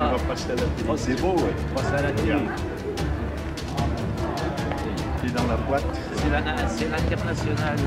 On va passer à la télé. Oh, c'est beau, ouais. Passer à la télé. C'est dans la boîte. C'est l'international.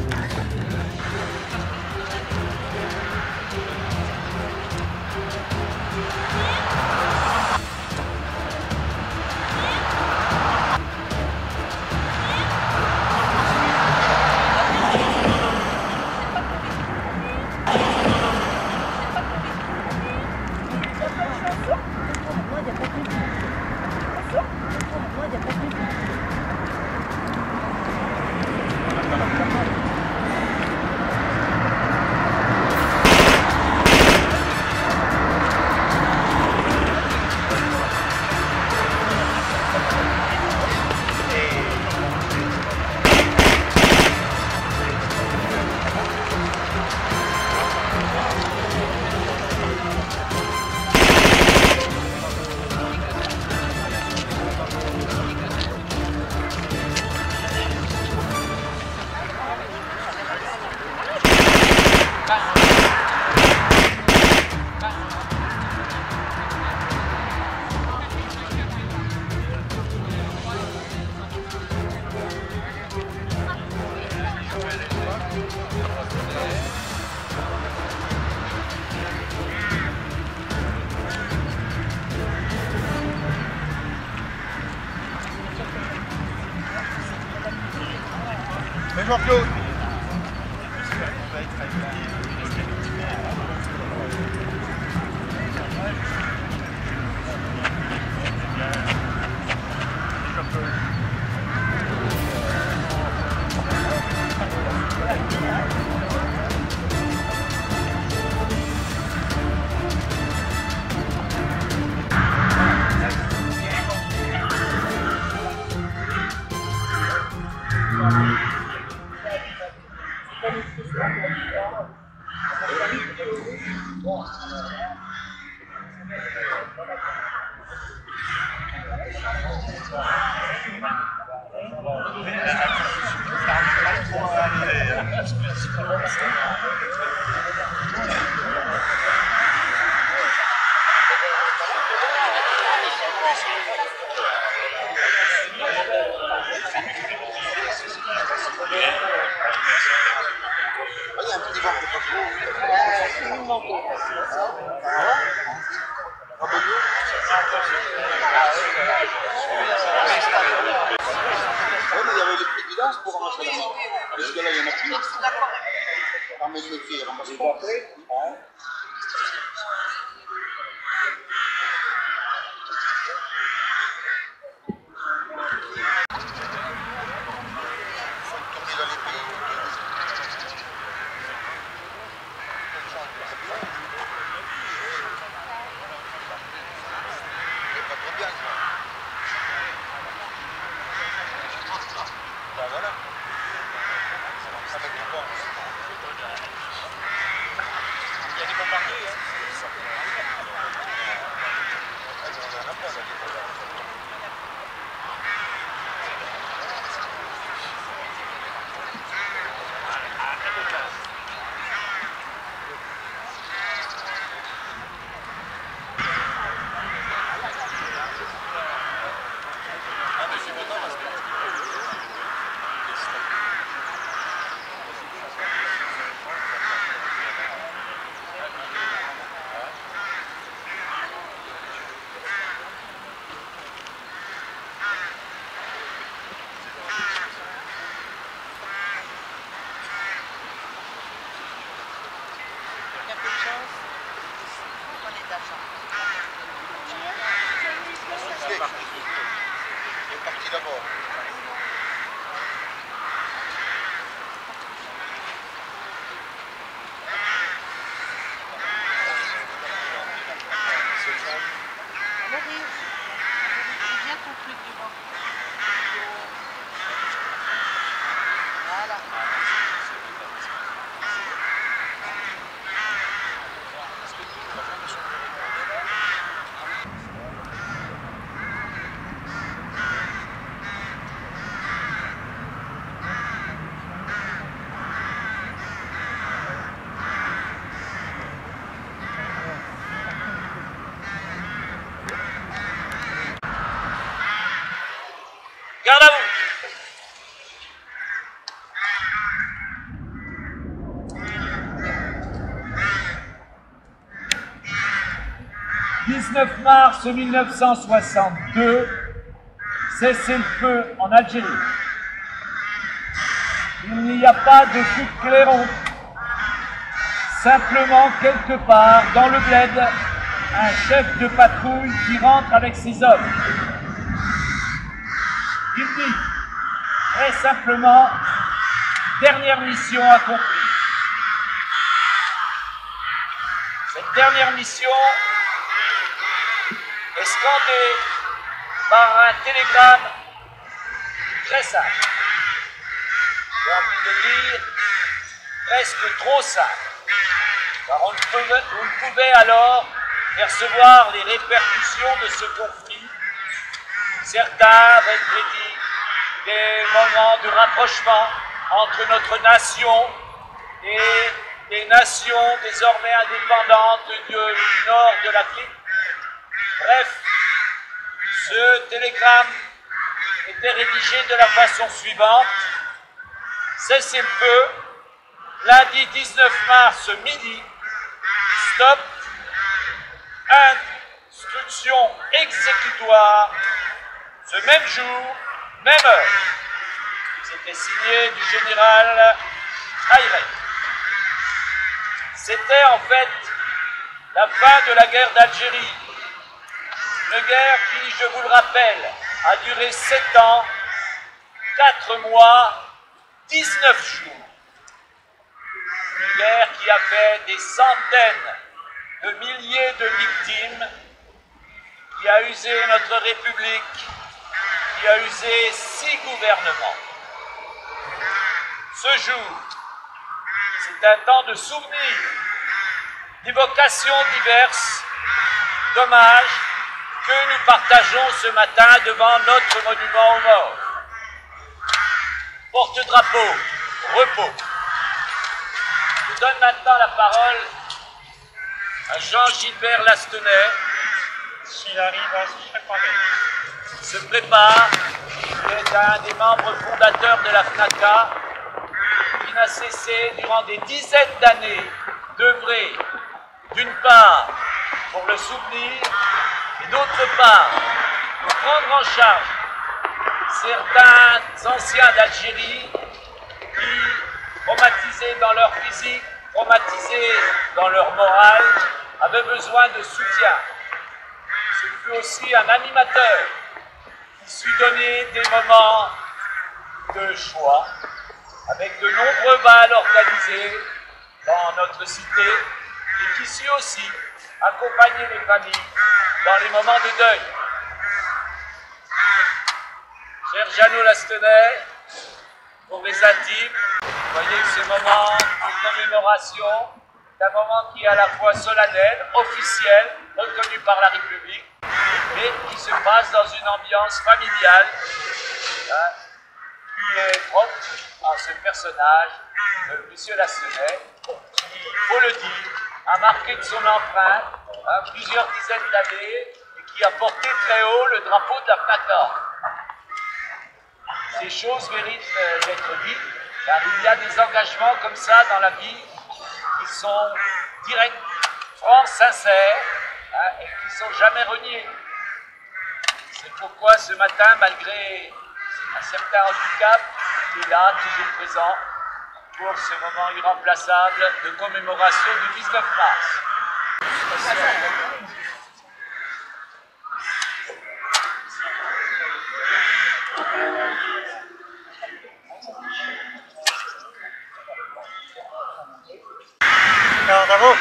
Mais Jean-Claude. Il y a un petit ventre mais il y avait les petits villages pour ramasser la mort. Parce que là, il y en a plus. Ramène les filles, ramasse pas. Il est parti d'abord. Maurice, c'est bien ton truc devant. Voilà. Garde à vous. « 19 mars 1962, cessez-le-feu en Algérie. Il n'y a pas de coup de clairon. Simplement, quelque part, dans le bled, un chef de patrouille qui rentre avec ses hommes. Il dit, très simplement, dernière mission accomplie. Cette dernière mission est scandée par un télégramme très simple. J'ai envie de dire presque trop simple, car on ne pouvait alors percevoir les répercussions de ce conflit. Certains avaient prédit des moments de rapprochement entre notre nation et des nations désormais indépendantes du nord de l'Afrique. Bref, ce télégramme était rédigé de la façon suivante. Cessez-le-feu, lundi 19 mars midi, stop, instruction exécutoire, ce même jour, même heure. C'était signé du général Ayret. C'était en fait la fin de la guerre d'Algérie. Une guerre qui, je vous le rappelle, a duré 7 ans, 4 mois, 19 jours. Une guerre qui a fait des centaines de milliers de victimes, qui a usé notre République, qui a usé 6 gouvernements. Ce jour, c'est un temps de souvenirs, d'évocations diverses, d'hommages que nous partageons ce matin devant notre monument aux morts. Porte-drapeau, repos. Je donne maintenant la parole à Jean-Gilbert Lastenay, s'il arrive à se préparer. Se prépare, qui est un des membres fondateurs de la FNACA, qui n'a cessé durant des dizaines d'années d'œuvrer, d'une part, pour le souvenir, et d'autre part, pour prendre en charge certains anciens d'Algérie qui, traumatisés dans leur physique, traumatisés dans leur morale, avaient besoin de soutien. Ce fut aussi un animateur qui sut donner des moments de choix, avec de nombreux bals organisés dans notre cité, et qui sut aussi accompagner les familles dans les moments de deuil. Cher Jeannot Lastenay, pour les intimes, vous voyez que ce moment de commémoration est un moment qui est à la fois solennel, officiel, reconnu par la République, mais qui se passe dans une ambiance familiale, hein, qui est propre à ce personnage, M. Lastenay, qui, il faut le dire, a marqué de son empreinte plusieurs dizaines d'années et qui a porté très haut le drapeau de la FNACA. Ces choses méritent d'être dites, car il y a des engagements comme ça dans la vie qui sont directs, francs, sincères, et qui ne sont jamais reniés. C'est pourquoi ce matin, malgré un certain handicap, il est là, toujours présent, pour ce moment irremplaçable de commémoration du 19 mars. Garde à vous.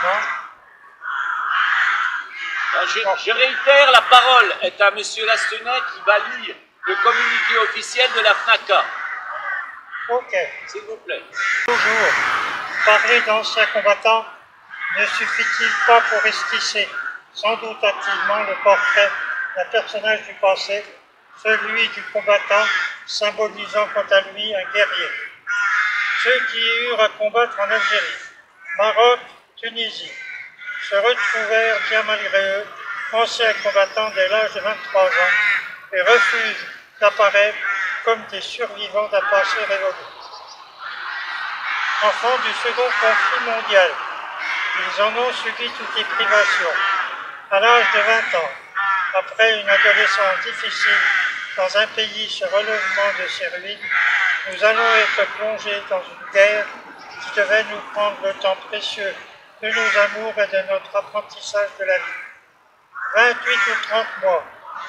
Non. Je réitère, la parole est à M. Lastenay qui va lire le communiqué officiel de la FNACA. Ok. S'il vous plaît. Toujours, parler d'anciens combattants ne suffit-il pas pour esquisser sans doute activement le portrait d'un personnage du passé, celui du combattant symbolisant quant à lui un guerrier. Ceux qui eurent à combattre en Algérie, Maroc, Tunisie, se retrouvèrent bien malgré eux anciens combattants dès l'âge de 23 ans, et refusent d'apparaître comme des survivants d'un passé révolu. Enfants du second conflit mondial, ils en ont subi toutes les privations. À l'âge de 20 ans, après une adolescence difficile dans un pays sur relèvement de ses ruines, nous allons être plongés dans une guerre qui devait nous prendre le temps précieux de nos amours et de notre apprentissage de la vie. 28 ou 30 mois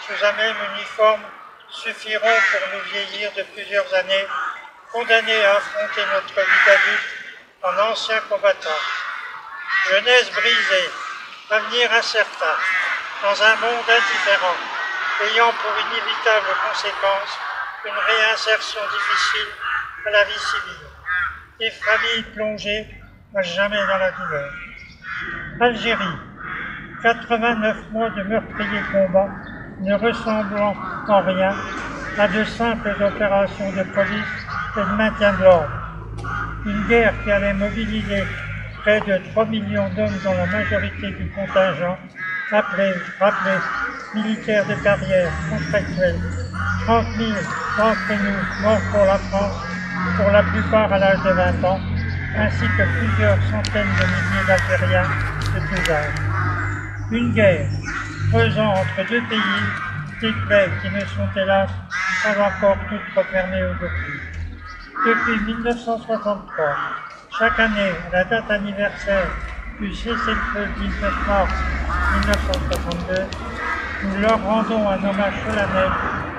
sous un même uniforme suffiront pour nous vieillir de plusieurs années, condamnés à affronter notre vie d'adulte en anciens combattants. Jeunesse brisée, avenir incertain, dans un monde indifférent, ayant pour inévitable conséquence une réinsertion difficile à la vie civile, des familles plongées à jamais dans la douleur. Algérie, 89 mois de meurtriers combats, ne ressemblant en rien à de simples opérations de police et de maintien de l'ordre. Une guerre qui allait mobiliser près de 3 millions d'hommes dans la majorité du contingent, rappelés, militaires de carrière, contractuels, 30 000 d'entre nous morts pour la France, pour la plupart à l'âge de 20 ans, ainsi que plusieurs centaines de milliers d'Algériens de tous âges. Une guerre creusant entre deux pays des plaies qui ne sont hélas pas encore toutes refermées aujourd'hui. Depuis 1963, chaque année, à la date anniversaire du cessez-le-feu 19 mars 1962, nous leur rendons un hommage solennel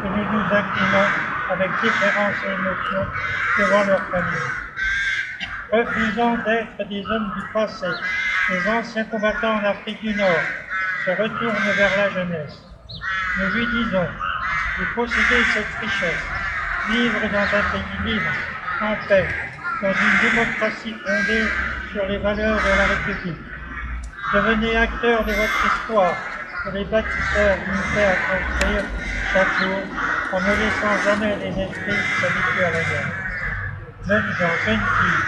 et nous nous inclinons avec déférence et émotion devant leur famille. Refusant d'être des hommes du passé, les anciens combattants en Afrique du Nord se retournent vers la jeunesse. Nous lui disons de posséder cette richesse, vivre dans un pays libre, en paix, dans une démocratie fondée sur les valeurs de la République. Devenez acteurs de votre histoire et les bâtisseurs d'une paix à construire chaque jour en ne laissant jamais les esprits s'habituer à la guerre. Jeunes gens, jeunes filles,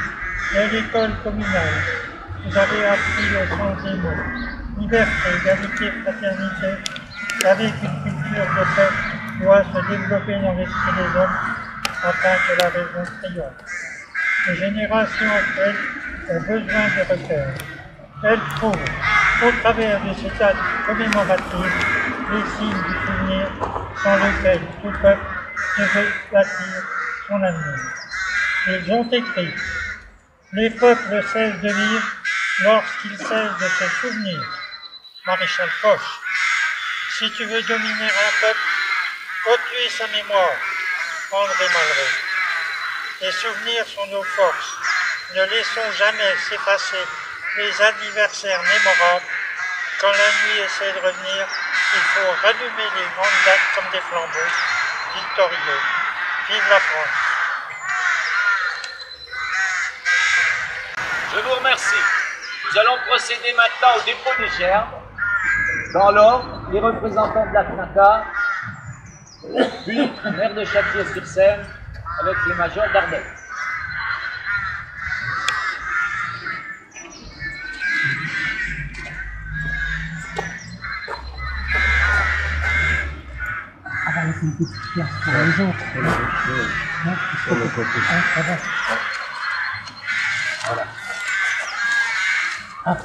dès l'école communale, vous avez appris le sens des mots. Liberté, égalité, fraternité, avec une culture de paix doit se développer dans l'esprit des hommes afin que la raison triomphe. Les générations actuelles ont besoin de repères. Elles trouvent, au travers de ces dates commémoratives, les signes du souvenir sans lequel tout peuple devait bâtir son avenir. Ils ont écrit « Les peuples cessent de vivre lorsqu'ils cessent de se souvenir ». Maréchal Foch. Si tu veux dominer un peuple, retue sa mémoire. André Malraux. Les souvenirs sont nos forces. Ne laissons jamais s'effacer les anniversaires mémorables. Quand la nuit essaie de revenir, il faut rallumer les grandes dates comme des flambeaux. Victorieux. Vive la France. Je vous remercie. Nous allons procéder maintenant au dépôt des gerbes. Dans l'ordre, les représentants de la FNACA, puis maire de Châtier-sur-Seine avec les majors d'Ardenne. Ah bah, c'est une petite pierre pour les autres. Sur le côté. Voilà. Hop.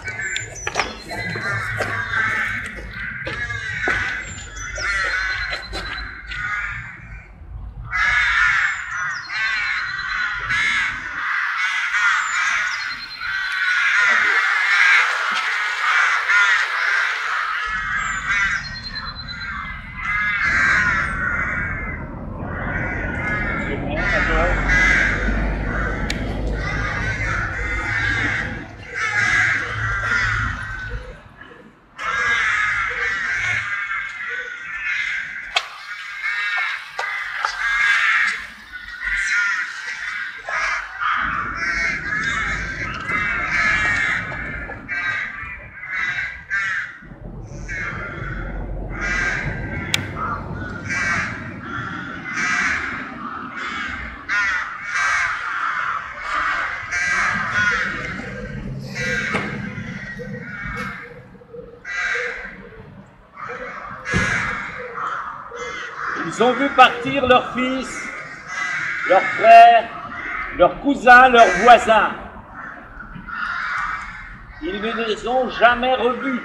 Ils ont vu partir leurs fils, leurs frères, leurs cousins, leurs voisins. Ils ne les ont jamais revus.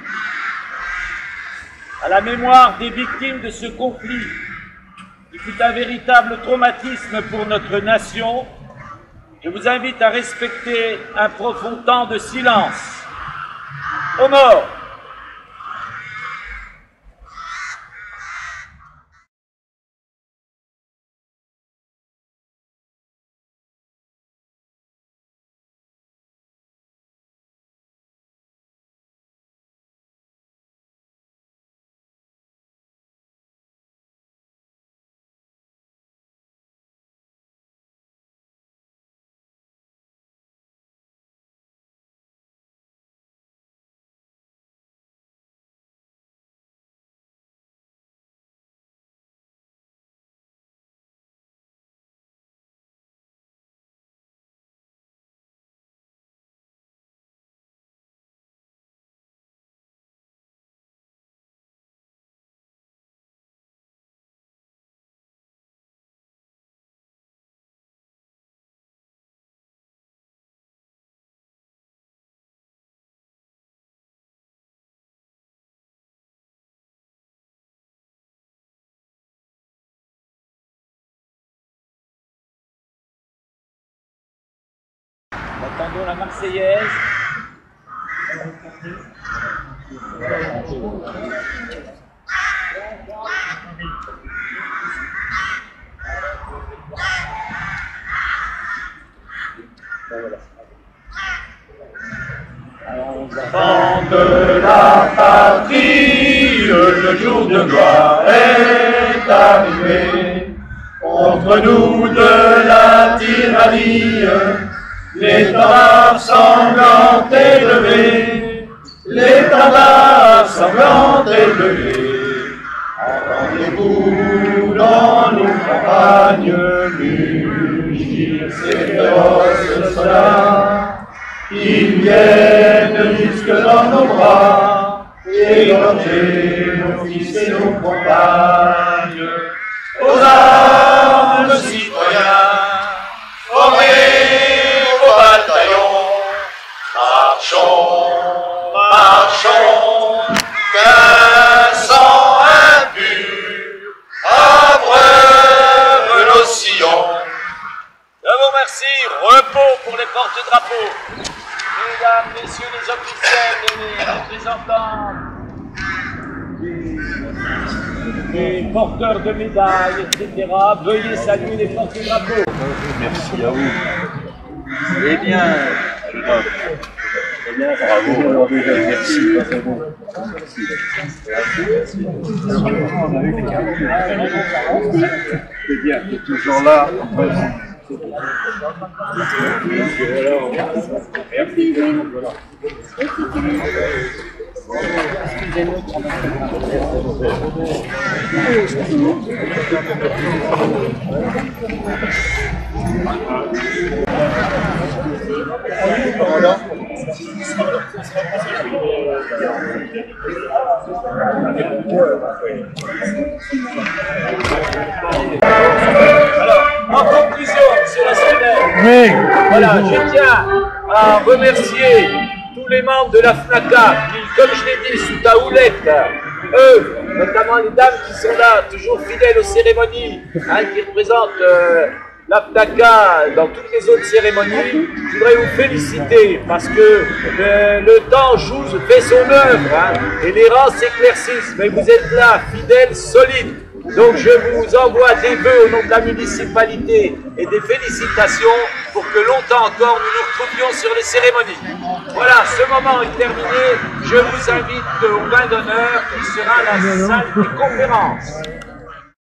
À la mémoire des victimes de ce conflit, qui fut un véritable traumatisme pour notre nation, je vous invite à respecter un profond temps de silence. Aux morts! Attendons la Marseillaise. Enfants de la patrie, le jour de gloire est arrivé. Contre nous de la tyrannie, l'étendard sanglant est levé, l'étendard sanglant est levé. Entendez-vous dans nos campagnes mugir ces féroces soldats, ils viennent jusque dans nos bras, égorger nos fils et nos compagnes. Aux armes, citoyens, formez vos bataillons, marchons, marchons, qu'un sang impur abreuve nos sillons. Je vous remercie. Repos pour les porte-drapeaux. Mesdames, messieurs les officiels et les représentants des porteurs de médailles, etc., veuillez saluer les porte-drapeaux. Merci à vous. Eh bien, Bravo. Merci. C'est bon. C'est bien, tu es toujours là. Alors, en conclusion, monsieur le sénateur, voilà, je tiens à remercier tous les membres de la FNACA qui, comme je l'ai dit, sous ta houlette, eux, notamment les dames qui sont là, toujours fidèles aux cérémonies, hein, qui représentent la FNACA dans toutes les autres cérémonies. Je voudrais vous féliciter parce que le temps fait son œuvre, hein, et les rangs s'éclaircissent, mais vous êtes là, fidèles, solides. Donc je vous envoie des vœux au nom de la municipalité et des félicitations pour que longtemps encore nous nous retrouvions sur les cérémonies. Voilà, ce moment est terminé. Je vous invite au bain d'honneur qui sera la salle des conférences.